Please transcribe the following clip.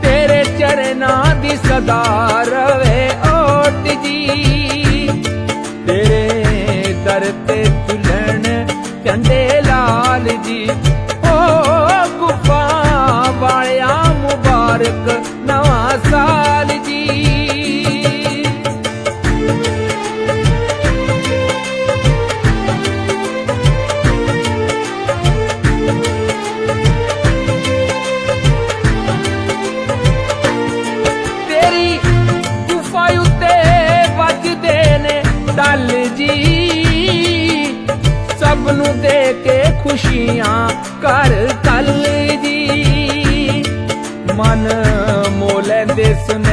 तेरे चरना दी सदा रवे ओट जी तेरे दर ते दुल्हन झंडे लाल जी ओ गुफा वालिया मुबारक नवा साल जी। दल जी सबनू दे के खुशियां कर कल जी मन मोले दे सुन